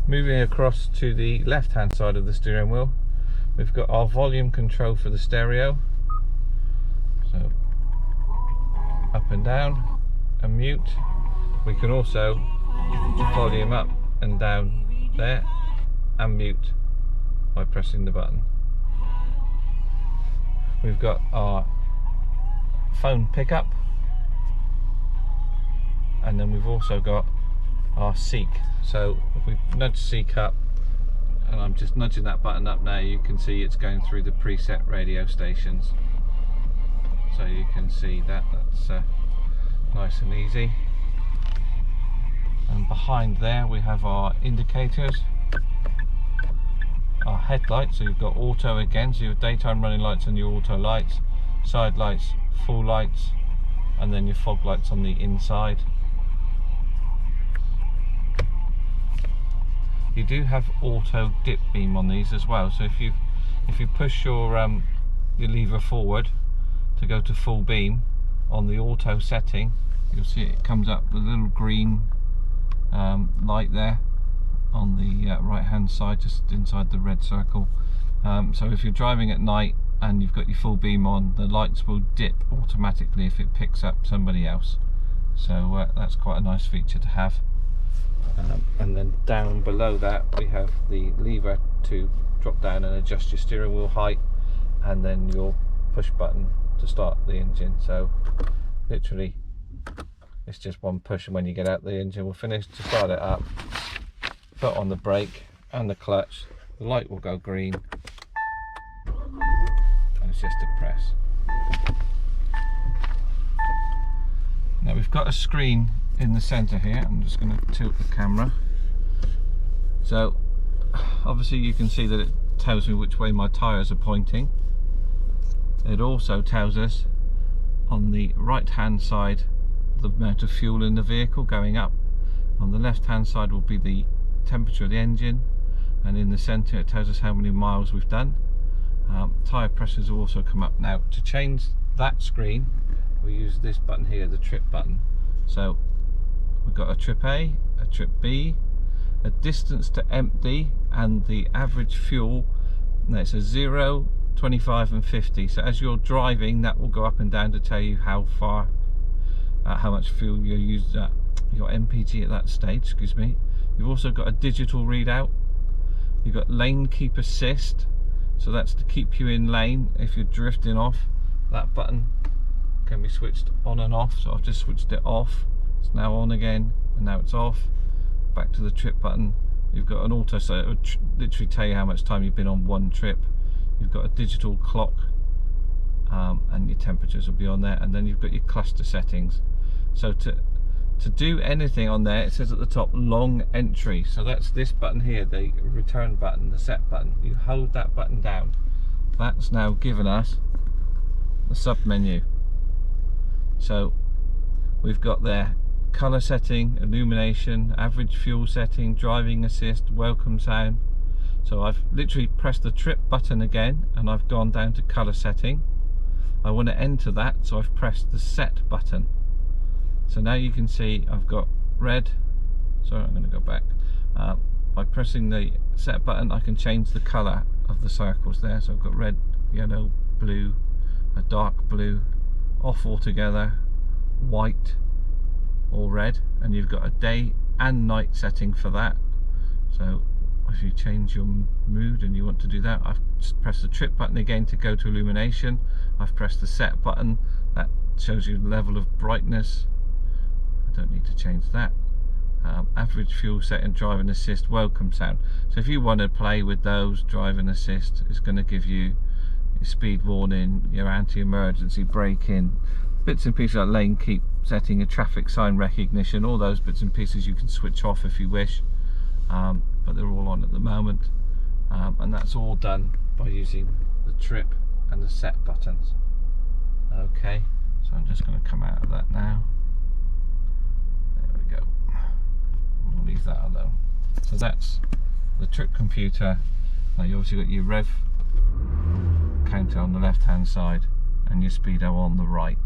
Moving across to the left hand side of the steering wheel, we've got our volume control for the stereo, so up and down and mute. We can also volume up and down there and mute by pressing the button. We've got our phone pickup, and then we've also got our seek. So if we nudge seek up, and I'm just nudging that button up now, you can see it's going through the preset radio stations. So you can see that that's nice and easy. And behind there we have our indicators, our headlights. So you've got auto again, so your daytime running lights and your auto lights, side lights, full lights, and then your fog lights on the inside. You do have auto dip beam on these as well, so if you push your lever forward to go to full beam on the auto setting, you'll see it comes up with a little green light there on the right hand side, just inside the red circle. So if you're driving at night and you've got your full beam on, the lights will dip automatically if it picks up somebody else. So that's quite a nice feature to have. And then down below that we have the lever to drop down and adjust your steering wheel height, and then your push button to start the engine. So literally it's just one push, and when you get out the engine will finish. To start it up, put on the brake and the clutch, the light will go green, and it's just a press. Now we've got a screen in the center here. I'm just going to tilt the camera. So obviously you can see that it tells me which way my tires are pointing. It also tells us on the right hand side the amount of fuel in the vehicle going up. On the left hand side will be the temperature of the engine, and in the center it tells us how many miles we've done. Tire pressures will also come up. Now to change that screen we use this button here, the trip button. So we've got a trip A, a trip B, a distance to empty, and the average fuel. Now it's a 0, 25 and 50. So as you're driving, that will go up and down to tell you how far, how much fuel you used, your MPG at that stage, excuse me. You've also got a digital readout. You've got lane keep assist, so that's to keep you in lane if you're drifting off. That button can be switched on and off, so I've just switched it off. It's now on again, and now it's off. Back to the trip button. You've got an auto, so it will literally tell you how much time you've been on one trip. You've got a digital clock, and your temperatures will be on there, and then you've got your cluster settings. So to do anything on there, it says at the top long entry, so that's this button here, the return button, the set button. You hold that button down, that's now given us the sub menu. So we've got there color setting, illumination, average fuel setting, driving assist, welcome sound. So I've literally pressed the trip button again and I've gone down to color setting. I want to enter that, so I've pressed the set button. So now you can see I've got red. Sorry, I'm going to go back. By pressing the set button I can change the color of the circles there. So I've got red, yellow, blue, a dark blue, off altogether, white or red, and you've got a day and night setting for that. So if you change your mood and you want to do that, I've just pressed the trip button again to go to illumination. I've pressed the set button, that shows you the level of brightness. I don't need to change that. Average fuel setting, driving assist, welcome sound. So if you want to play with those, driving assist is going to give you your speed warning, your anti-emergency braking, bits and pieces like lane keep setting, a traffic sign recognition, all those bits and pieces you can switch off if you wish, but they're all on at the moment, and that's all done by using the trip and the set buttons. Okay, so I'm just going to come out of that now. There we go. We'll leave that alone. So that's the trip computer. Now you obviously got your rev counter on the left hand side and your speedo on the right.